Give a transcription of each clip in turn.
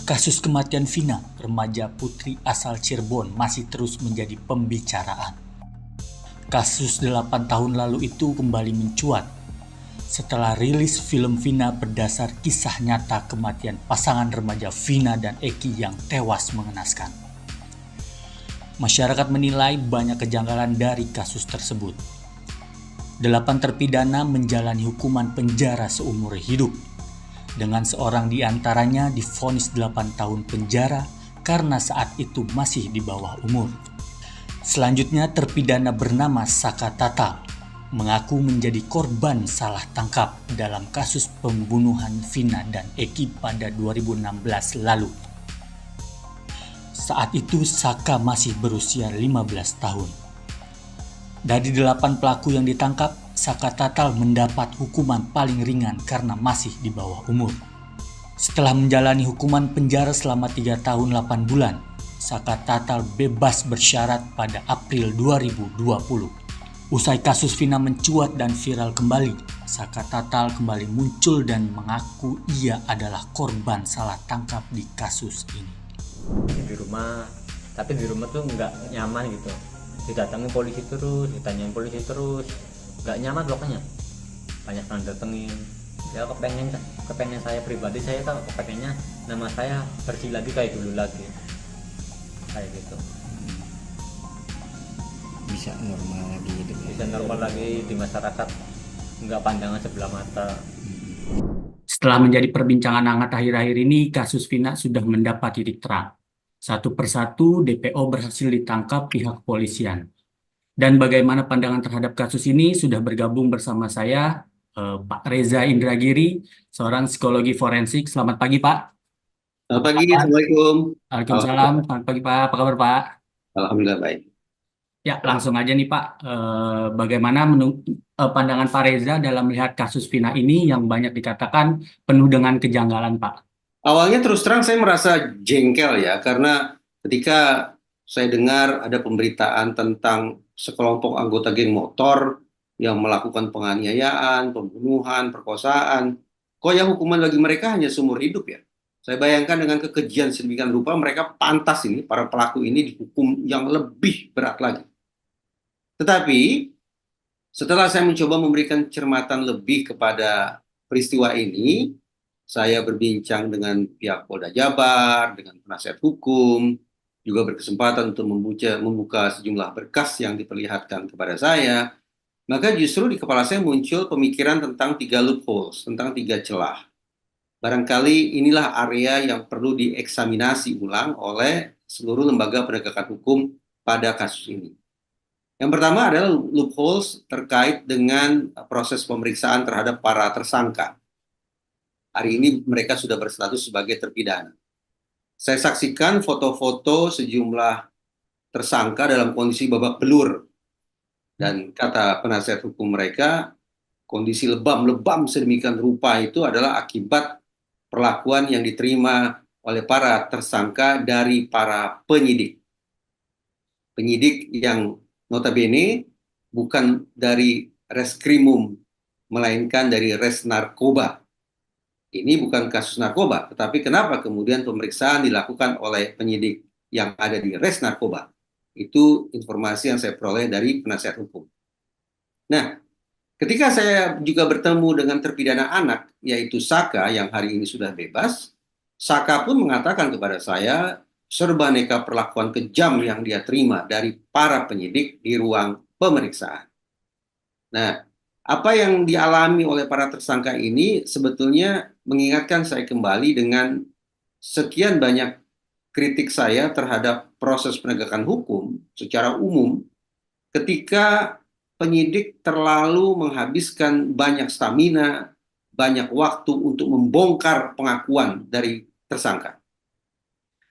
Kasus kematian Vina, remaja putri asal Cirebon, masih terus menjadi pembicaraan. Kasus 8 tahun lalu itu kembali mencuat setelah rilis film Vina berdasar kisah nyata kematian pasangan remaja Vina dan Eki yang tewas mengenaskan. Masyarakat menilai banyak kejanggalan dari kasus tersebut. 8 terpidana menjalani hukuman penjara seumur hidup, dengan seorang di antaranya divonis 8 tahun penjara karena saat itu masih di bawah umur. Selanjutnya terpidana bernama Saka Tatal mengaku menjadi korban salah tangkap dalam kasus pembunuhan Vina dan Eki pada 2016 lalu. Saat itu Saka masih berusia 15 tahun. Dari 8 pelaku yang ditangkap, Saka Tatal mendapat hukuman paling ringan karena masih di bawah umur. Setelah menjalani hukuman penjara selama 3 tahun 8 bulan, Saka Tatal bebas bersyarat pada April 2020. Usai kasus Vina mencuat dan viral kembali, Saka Tatal kembali muncul dan mengaku ia adalah korban salah tangkap di kasus ini. Di rumah, tapi di rumah tuh nggak nyaman gitu. Didatangin polisi terus, ditanyain polisi terus, nggak nyaman pokoknya. Banyak yang datengin. Ya kepengen saya pribadi, saya kan kepengennya nama saya bersih lagi kayak dulu lagi, kayak gitu. Bisa normal lagi gitu. Bisa normal lagi di masyarakat, nggak pandangan sebelah mata. Setelah menjadi perbincangan hangat akhir-akhir ini, kasus Vina sudah mendapat titik terang. Satu persatu DPO berhasil ditangkap pihak kepolisian. Dan bagaimana pandangan terhadap kasus ini sudah bergabung bersama saya, Pak Reza Indragiri, seorang psikologi forensik. Selamat pagi, Pak. Selamat pagi, Assalamualaikum. Waalaikumsalam. Selamat pagi, Pak. Apa kabar, Pak? Alhamdulillah baik. Ya, langsung aja nih, Pak. Bagaimana pandangan Pak Reza dalam melihat kasus Vina ini yang banyak dikatakan penuh dengan kejanggalan, Pak? Awalnya terus terang saya merasa jengkel ya, karena ketika saya dengar ada pemberitaan tentang sekelompok anggota geng motor yang melakukan penganiayaan, pembunuhan, perkosaan, kok ya hukuman bagi mereka hanya seumur hidup ya. Saya bayangkan dengan kekejian sedemikian rupa mereka pantas ini, para pelaku ini dihukum yang lebih berat lagi. Tetapi setelah saya mencoba memberikan cermatan lebih kepada peristiwa ini, saya berbincang dengan pihak Polda Jabar, dengan penasihat hukum, juga berkesempatan untuk membuka sejumlah berkas yang diperlihatkan kepada saya. Maka justru di kepala saya muncul pemikiran tentang 3 loopholes, tentang 3 celah. Barangkali inilah area yang perlu dieksaminasi ulang oleh seluruh lembaga penegakan hukum pada kasus ini. Yang pertama adalah loopholes terkait dengan proses pemeriksaan terhadap para tersangka. Hari ini mereka sudah berstatus sebagai terpidana. Saya saksikan foto-foto sejumlah tersangka dalam kondisi babak belur. Dan kata penasihat hukum mereka, kondisi lebam-lebam sedemikian rupa itu adalah akibat perlakuan yang diterima oleh para tersangka dari para penyidik. Penyidik yang notabene bukan dari reskrimum, melainkan dari res narkoba. Ini bukan kasus narkoba, tetapi kenapa kemudian pemeriksaan dilakukan oleh penyidik yang ada di res narkoba? Itu informasi yang saya peroleh dari penasihat hukum. Nah, ketika saya juga bertemu dengan terpidana anak, yaitu Saka yang hari ini sudah bebas, Saka pun mengatakan kepada saya serba aneka perlakuan kejam yang dia terima dari para penyidik di ruang pemeriksaan. Nah, apa yang dialami oleh para tersangka ini sebetulnya mengingatkan saya kembali dengan sekian banyak kritik saya terhadap proses penegakan hukum secara umum ketika penyidik terlalu menghabiskan banyak stamina, banyak waktu untuk membongkar pengakuan dari tersangka.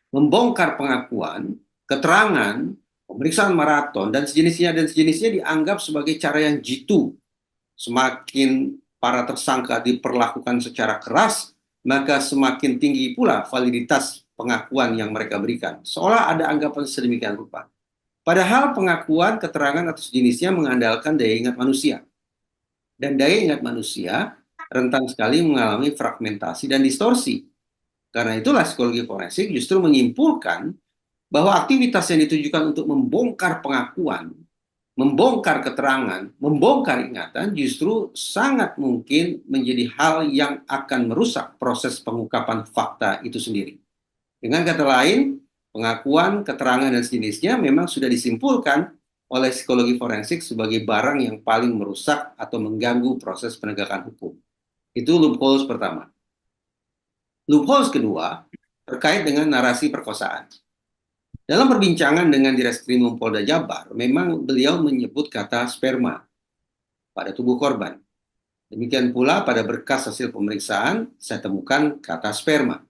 Membongkar pengakuan, keterangan, pemeriksaan maraton, dan sejenisnya dianggap sebagai cara yang jitu. Semakin para tersangka diperlakukan secara keras, maka semakin tinggi pula validitas pengakuan yang mereka berikan. Seolah ada anggapan sedemikian rupa. Padahal pengakuan, keterangan atau sejenisnya mengandalkan daya ingat manusia. Dan daya ingat manusia rentan sekali mengalami fragmentasi dan distorsi. Karena itulah psikologi forensik justru menyimpulkan bahwa aktivitas yang ditujukan untuk membongkar pengakuan, membongkar keterangan, membongkar ingatan justru sangat mungkin menjadi hal yang akan merusak proses pengungkapan fakta itu sendiri. Dengan kata lain, pengakuan, keterangan, dan sejenisnya memang sudah disimpulkan oleh psikologi forensik sebagai barang yang paling merusak atau mengganggu proses penegakan hukum. Itu loopholes pertama. Loopholes kedua terkait dengan narasi perkosaan. Dalam perbincangan dengan Direskrimum Polda Jabar, memang beliau menyebut kata sperma pada tubuh korban. Demikian pula pada berkas hasil pemeriksaan, saya temukan kata sperma.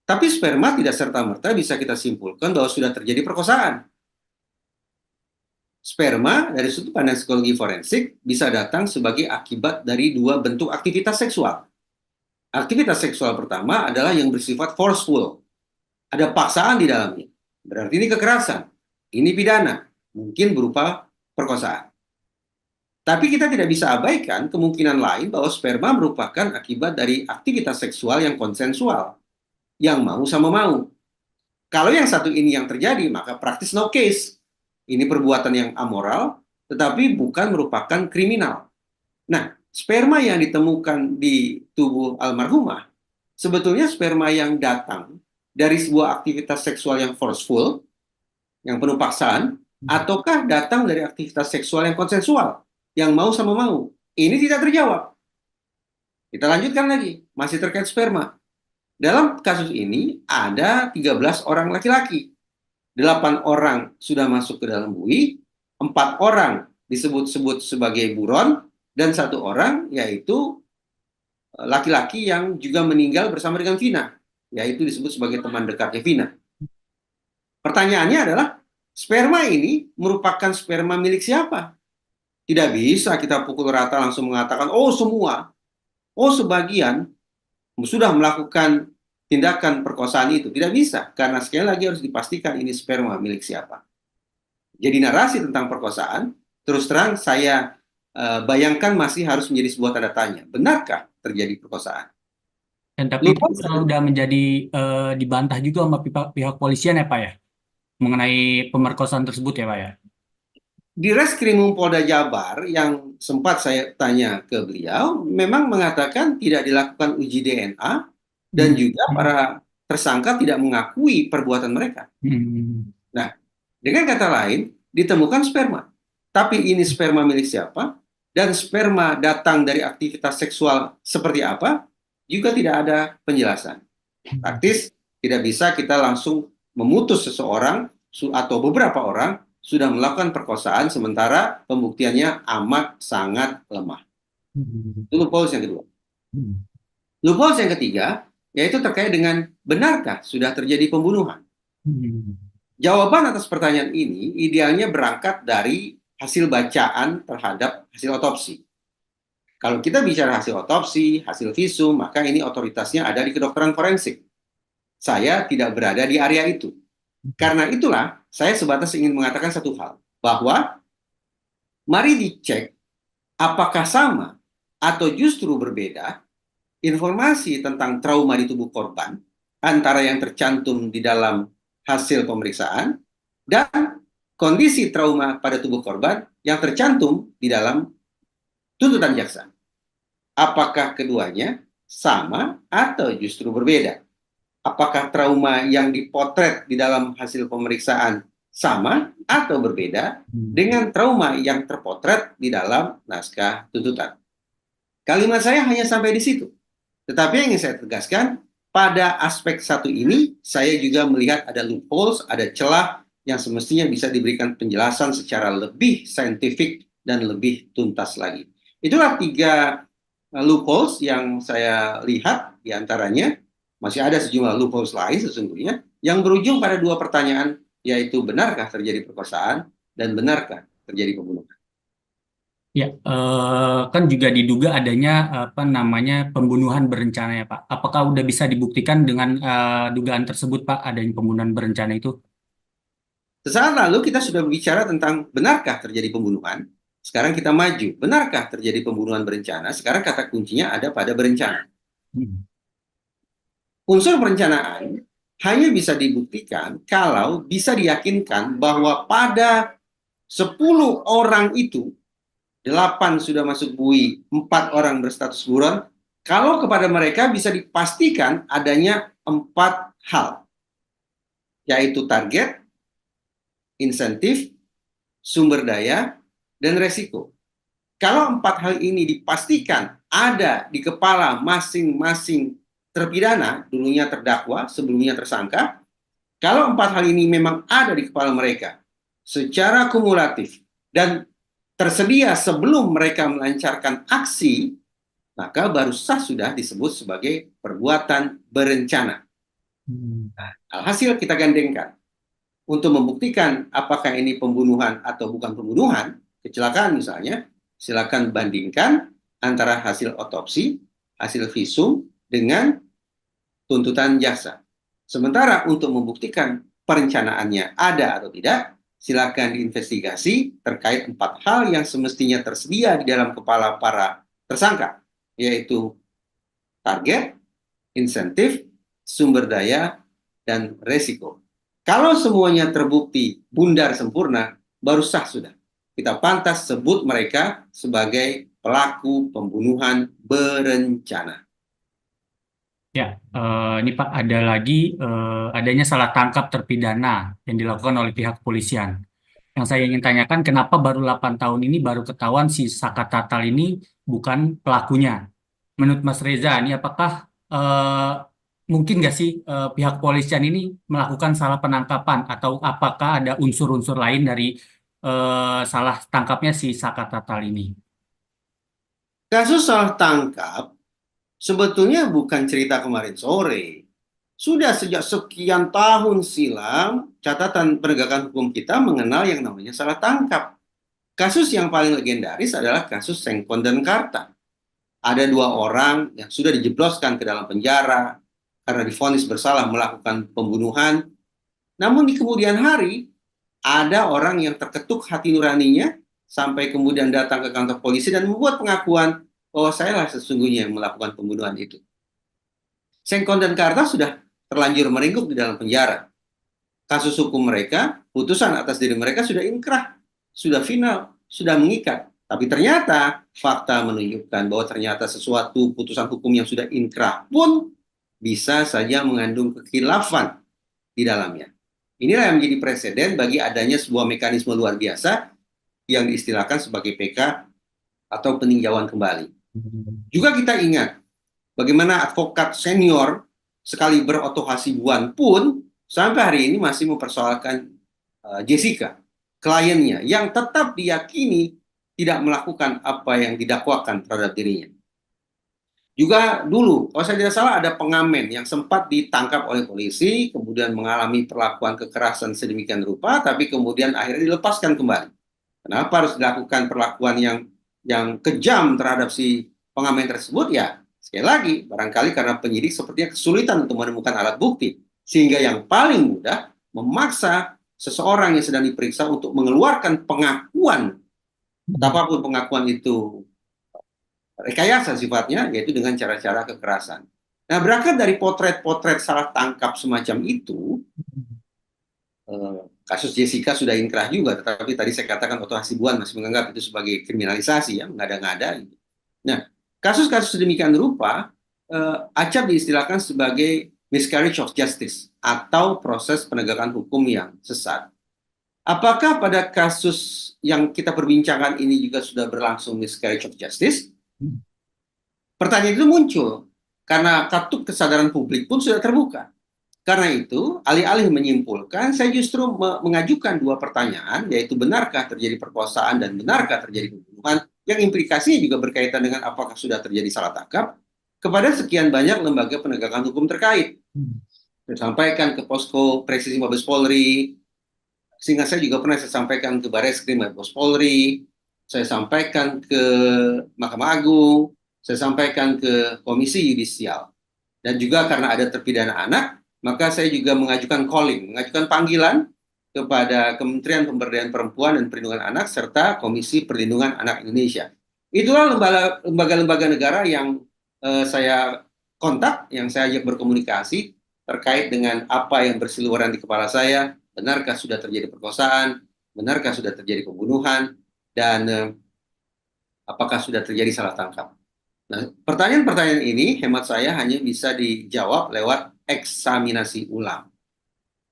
Tapi sperma tidak serta-merta bisa kita simpulkan bahwa sudah terjadi perkosaan. Sperma dari sudut pandang psikologi forensik bisa datang sebagai akibat dari dua bentuk aktivitas seksual. Aktivitas seksual pertama adalah yang bersifat forceful. Ada paksaan di dalamnya. Berarti ini kekerasan. Ini pidana. Mungkin berupa perkosaan. Tapi kita tidak bisa abaikan kemungkinan lain bahwa sperma merupakan akibat dari aktivitas seksual yang konsensual. Yang mau sama mau. Kalau yang satu ini yang terjadi, maka praktis no case. Ini perbuatan yang amoral, tetapi bukan merupakan kriminal. Nah, sperma yang ditemukan di tubuh almarhumah, sebetulnya sperma yang datang dari sebuah aktivitas seksual yang forceful, yang penuh paksaan, ataukah datang dari aktivitas seksual yang konsensual, yang mau sama mau? Ini tidak terjawab. Kita lanjutkan lagi, masih terkait sperma. Dalam kasus ini ada 13 orang laki-laki. 8 orang sudah masuk ke dalam bui, 4 orang disebut-sebut sebagai buron, dan 1 orang yaitu laki-laki yang juga meninggal bersama dengan Vina, yaitu disebut sebagai teman dekatnya Vina. Pertanyaannya adalah, sperma ini merupakan sperma milik siapa? Tidak bisa kita pukul rata langsung mengatakan, oh semua, oh sebagian sudah melakukan tindakan perkosaan itu. Tidak bisa, karena sekali lagi harus dipastikan ini sperma milik siapa. Jadi narasi tentang perkosaan, terus terang saya bayangkan masih harus menjadi sebuah tanda tanya. Benarkah terjadi perkosaan? Dan tapi itu sudah menjadi dibantah juga sama pihak polisian ya Pak ya? Mengenai pemerkosaan tersebut ya Pak ya? Di Reskrimum Polda Jabar yang sempat saya tanya ke beliau, memang mengatakan tidak dilakukan uji DNA dan juga para tersangka tidak mengakui perbuatan mereka. Nah, dengan kata lain, ditemukan sperma. Tapi ini sperma milik siapa? Dan sperma datang dari aktivitas seksual seperti apa? Juga tidak ada penjelasan. Praktis, tidak bisa kita langsung memutus seseorang atau beberapa orang sudah melakukan perkosaan sementara pembuktiannya amat sangat lemah. Itu loopholes yang kedua. Loopholes yang ketiga, yaitu terkait dengan benarkah sudah terjadi pembunuhan. Jawaban atas pertanyaan ini idealnya berangkat dari hasil bacaan terhadap hasil otopsi. Kalau kita bicara hasil otopsi, hasil visum, maka ini otoritasnya ada di kedokteran forensik. Saya tidak berada di area itu. Karena itulah, saya sebatas ingin mengatakan satu hal, bahwa mari dicek apakah sama atau justru berbeda informasi tentang trauma di tubuh korban antara yang tercantum di dalam hasil pemeriksaan dan kondisi trauma pada tubuh korban yang tercantum di dalam tuntutan jaksa. Apakah keduanya sama atau justru berbeda? Apakah trauma yang dipotret di dalam hasil pemeriksaan sama atau berbeda dengan trauma yang terpotret di dalam naskah tuntutan? Kalimat saya hanya sampai di situ. Tetapi yang ingin saya tegaskan, pada aspek satu ini, saya juga melihat ada loopholes, ada celah yang semestinya bisa diberikan penjelasan secara lebih saintifik dan lebih tuntas lagi. Itulah 3 loopholes yang saya lihat, diantaranya masih ada sejumlah loopholes lain sesungguhnya, yang berujung pada 2 pertanyaan, yaitu benarkah terjadi perkosaan dan benarkah terjadi pembunuhan. Ya, kan juga diduga adanya pembunuhan berencana ya Pak. Apakah udah bisa dibuktikan dengan dugaan tersebut Pak, adanya pembunuhan berencana itu? Sesaat lalu kita sudah berbicara tentang benarkah terjadi pembunuhan. Sekarang kita maju, benarkah terjadi pembunuhan berencana? Sekarang kata kuncinya ada pada berencana. Unsur perencanaan hanya bisa dibuktikan kalau bisa diyakinkan bahwa pada 10 orang itu, 8 sudah masuk bui, 4 orang berstatus buron, kalau kepada mereka bisa dipastikan adanya 4 hal, yaitu target, insentif, sumber daya, dan resiko. Kalau 4 hal ini dipastikan ada di kepala masing-masing terpidana, dulunya terdakwa, sebelumnya tersangka, kalau 4 hal ini memang ada di kepala mereka secara kumulatif dan tersedia sebelum mereka melancarkan aksi, maka baru sah sudah disebut sebagai perbuatan berencana. Alhasil kita gandengkan untuk membuktikan apakah ini pembunuhan atau bukan pembunuhan, kecelakaan misalnya, silakan bandingkan antara hasil otopsi, hasil visum dengan tuntutan jaksa. Sementara untuk membuktikan perencanaannya ada atau tidak, silakan diinvestigasi terkait 4 hal yang semestinya tersedia di dalam kepala para tersangka, yaitu target, insentif, sumber daya, dan resiko. Kalau semuanya terbukti bundar sempurna, baru sah sudah. Kita pantas sebut mereka sebagai pelaku pembunuhan berencana. Ya, ini Pak, ada lagi adanya salah tangkap terpidana yang dilakukan oleh pihak kepolisian. Yang saya ingin tanyakan, kenapa baru 8 tahun ini baru ketahuan si Saka Tatal ini bukan pelakunya? Menurut Mas Reza, ini apakah mungkin nggak sih pihak kepolisian ini melakukan salah penangkapan atau apakah ada unsur-unsur lain dari salah tangkapnya si Saka Tatal ini? Kasus salah tangkap sebetulnya bukan cerita kemarin sore. Sudah sejak sekian tahun silam, catatan penegakan hukum kita mengenal yang namanya salah tangkap. Kasus yang paling legendaris adalah kasus Sengkon dan Karta. Ada 2 orang yang sudah dijebloskan ke dalam penjara karena divonis bersalah melakukan pembunuhan. Namun di kemudian hari, ada orang yang terketuk hati nuraninya sampai kemudian datang ke kantor polisi dan membuat pengakuan bahwa saya lah sesungguhnya yang melakukan pembunuhan itu. Sengkon dan Karta sudah terlanjur meringkuk di dalam penjara. Kasus hukum mereka, putusan atas diri mereka sudah inkrah, sudah final, sudah mengikat. Tapi ternyata fakta menunjukkan bahwa ternyata sesuatu putusan hukum yang sudah inkrah pun bisa saja mengandung kekhilafan di dalamnya. Inilah yang menjadi presiden bagi adanya sebuah mekanisme luar biasa yang diistilahkan sebagai PK atau peninjauan kembali. Juga kita ingat bagaimana advokat senior sekaliber Otto Hasibuan pun sampai hari ini masih mempersoalkan Jessica, kliennya, yang tetap diyakini tidak melakukan apa yang didakwakan terhadap dirinya. Juga dulu, kalau saya tidak salah, ada pengamen yang sempat ditangkap oleh polisi, kemudian mengalami perlakuan kekerasan sedemikian rupa, tapi kemudian akhirnya dilepaskan kembali. Kenapa harus dilakukan perlakuan yang kejam terhadap si pengamen tersebut? Ya, sekali lagi, barangkali karena penyidik sepertinya kesulitan untuk menemukan alat bukti, sehingga yang paling mudah memaksa seseorang yang sedang diperiksa untuk mengeluarkan pengakuan, betapapun pengakuan itu rekayasa sifatnya, yaitu dengan cara-cara kekerasan. Nah, berangkat dari potret-potret salah tangkap semacam itu, kasus Jessica sudah inkrah juga, tetapi tadi saya katakan Otto Hasibuan masih menganggap itu sebagai kriminalisasi, ya, mengada-ngada. Nah, kasus-kasus sedemikian rupa acap diistilahkan sebagai miscarriage of justice atau proses penegakan hukum yang sesat. Apakah pada kasus yang kita perbincangkan ini juga sudah berlangsung miscarriage of justice? Pertanyaan itu muncul karena katup kesadaran publik pun sudah terbuka. Karena itu, alih-alih menyimpulkan, saya justru mengajukan 2 pertanyaan, yaitu benarkah terjadi perkosaan dan benarkah terjadi pembunuhan, yang implikasinya juga berkaitan dengan apakah sudah terjadi salah tangkap, kepada sekian banyak lembaga penegakan hukum terkait. Saya sampaikan ke Posko Presisi Mabes Polri, sehingga saya juga pernah saya sampaikan ke Bareskrim Mabes Polri, saya sampaikan ke Mahkamah Agung, saya sampaikan ke Komisi Yudisial. Dan juga karena ada terpidana anak, maka saya juga mengajukan calling, mengajukan panggilan kepada Kementerian Pemberdayaan Perempuan dan Perlindungan Anak serta Komisi Perlindungan Anak Indonesia. Itulah lembaga-lembaga negara yang saya kontak, yang saya ajak berkomunikasi terkait dengan apa yang berseliweran di kepala saya, benarkah sudah terjadi perkosaan, benarkah sudah terjadi pembunuhan, dan apakah sudah terjadi salah tangkap. Nah, pertanyaan-pertanyaan ini hemat saya hanya bisa dijawab lewat eksaminasi ulang.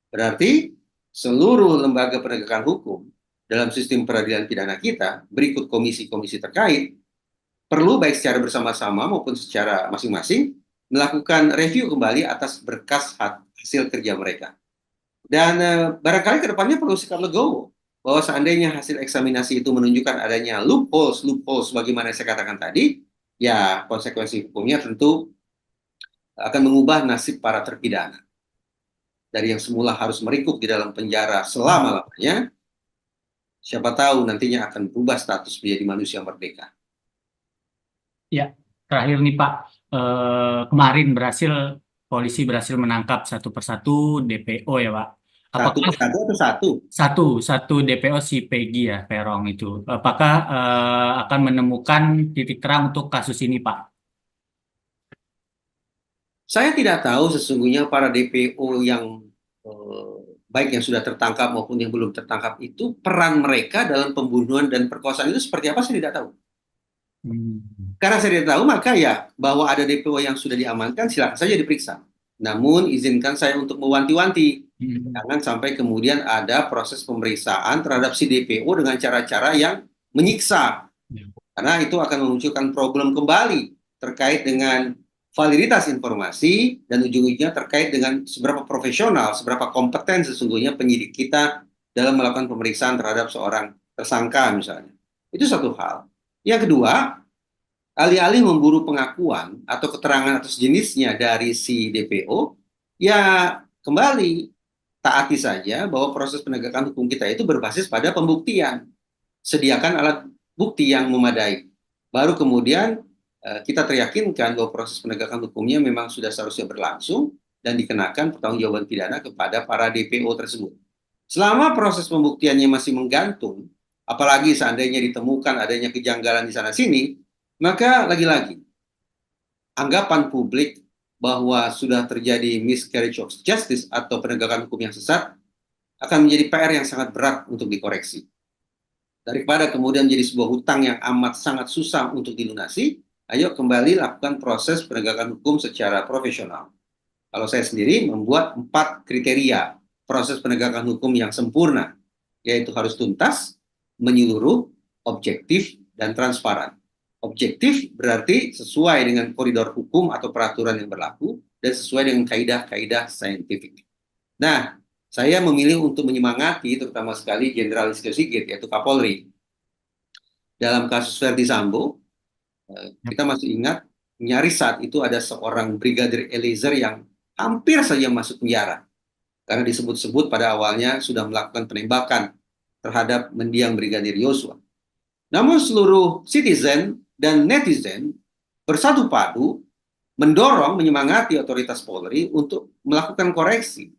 Berarti seluruh lembaga penegakan hukum dalam sistem peradilan pidana kita, berikut komisi-komisi terkait, perlu baik secara bersama-sama maupun secara masing-masing melakukan review kembali atas berkas hasil kerja mereka. Dan barangkali ke depannya perlu sikap legowo, bahwa seandainya hasil eksaminasi itu menunjukkan adanya loopholes bagaimana saya katakan tadi, ya konsekuensi hukumnya tentu akan mengubah nasib para terpidana. Dari yang semula harus merikuk di dalam penjara selama-lamanya, siapa tahu nantinya akan berubah status menjadi manusia merdeka. Ya, terakhir nih Pak, kemarin polisi berhasil menangkap satu persatu DPO ya Pak. Satu Apakah persatu atau satu? satu DPO si Peggy ya, Peron itu, apakah akan menemukan titik terang untuk kasus ini Pak? Saya tidak tahu sesungguhnya para DPO yang baik yang sudah tertangkap maupun yang belum tertangkap itu peran mereka dalam pembunuhan dan perkosaan itu seperti apa, saya tidak tahu. Karena saya tidak tahu, maka ya bahwa ada DPO yang sudah diamankan silakan saja diperiksa. Namun izinkan saya untuk mewanti-wanti, jangan sampai kemudian ada proses pemeriksaan terhadap si DPO dengan cara-cara yang menyiksa. Karena itu akan memunculkan problem kembali terkait dengan validitas informasi dan ujung-ujungnya terkait dengan seberapa profesional, seberapa kompeten sesungguhnya penyidik kita dalam melakukan pemeriksaan terhadap seorang tersangka misalnya. Itu satu hal. Yang kedua, alih-alih memburu pengakuan atau keterangan atau sejenisnya dari si DPO, ya kembali taati saja bahwa proses penegakan hukum kita itu berbasis pada pembuktian. Sediakan alat bukti yang memadai. Baru kemudian kita teryakinkan bahwa proses penegakan hukumnya memang sudah seharusnya berlangsung dan dikenakan pertanggungjawaban pidana kepada para DPO tersebut. Selama proses pembuktiannya masih menggantung, apalagi seandainya ditemukan adanya kejanggalan di sana-sini, maka lagi-lagi anggapan publik bahwa sudah terjadi miscarriage of justice atau penegakan hukum yang sesat akan menjadi PR yang sangat berat untuk dikoreksi. Daripada kemudian menjadi sebuah hutang yang amat sangat susah untuk dilunasi, ayo kembali lakukan proses penegakan hukum secara profesional. Kalau saya sendiri membuat 4 kriteria proses penegakan hukum yang sempurna, yaitu harus tuntas, menyeluruh, objektif, dan transparan. Objektif berarti sesuai dengan koridor hukum atau peraturan yang berlaku dan sesuai dengan kaidah-kaidah saintifik. Nah, saya memilih untuk menyemangati terutama sekali Jenderal Listio Sigit, yaitu Kapolri. Dalam kasus Verdi Sambo, kita masih ingat nyaris saat itu ada seorang Brigadir Eliezer yang hampir saja masuk penjara karena disebut-sebut pada awalnya sudah melakukan penembakan terhadap mendiang Brigadir Yosua. Namun seluruh citizen dan netizen bersatu padu mendorong, menyemangati otoritas Polri untuk melakukan koreksi,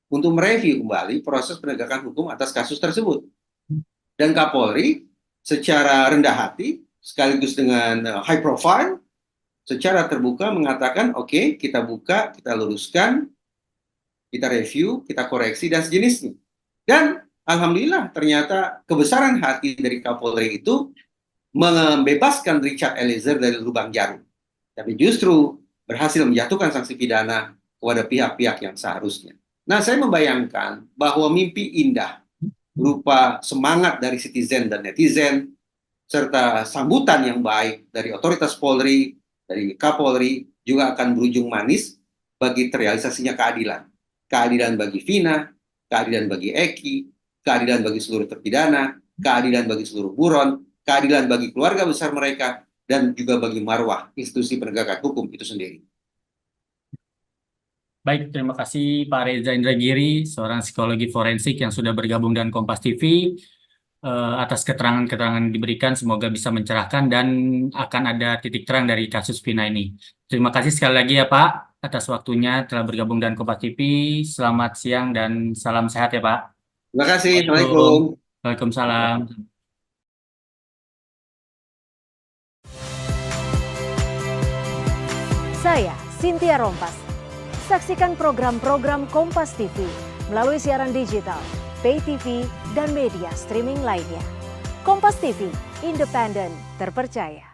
untuk mereview kembali proses penegakan hukum atas kasus tersebut. Dan Kapolri secara rendah hati, sekaligus dengan high profile, secara terbuka mengatakan, oke, kita buka, kita luruskan, kita review, kita koreksi, dan sejenisnya. Dan alhamdulillah ternyata kebesaran hati dari Kapolri itu membebaskan Richard Eliezer dari lubang jarum. Tapi justru berhasil menjatuhkan sanksi pidana kepada pihak-pihak yang seharusnya. Nah, saya membayangkan bahwa mimpi indah berupa semangat dari citizen dan netizen, serta sambutan yang baik dari otoritas Polri, dari Kapolri, juga akan berujung manis bagi terrealisasinya keadilan. Keadilan bagi Vina, keadilan bagi Eki, keadilan bagi seluruh terpidana, keadilan bagi seluruh buron, keadilan bagi keluarga besar mereka, dan juga bagi marwah institusi penegakan hukum itu sendiri. Baik, terima kasih Pak Reza Indragiri, seorang psikologi forensik yang sudah bergabung dengan Kompas TV. Atas keterangan-keterangan yang diberikan, semoga bisa mencerahkan dan akan ada titik terang dari kasus Vina ini. Terima kasih sekali lagi ya Pak, atas waktunya telah bergabung dengan Kompas TV. Selamat siang dan salam sehat ya Pak. Terima kasih. Assalamualaikum. Waalaikumsalam. Saya Cynthia Rompas. Saksikan program-program Kompas TV melalui siaran digital, pay TV, dan media streaming lainnya. Kompas TV, independen, terpercaya.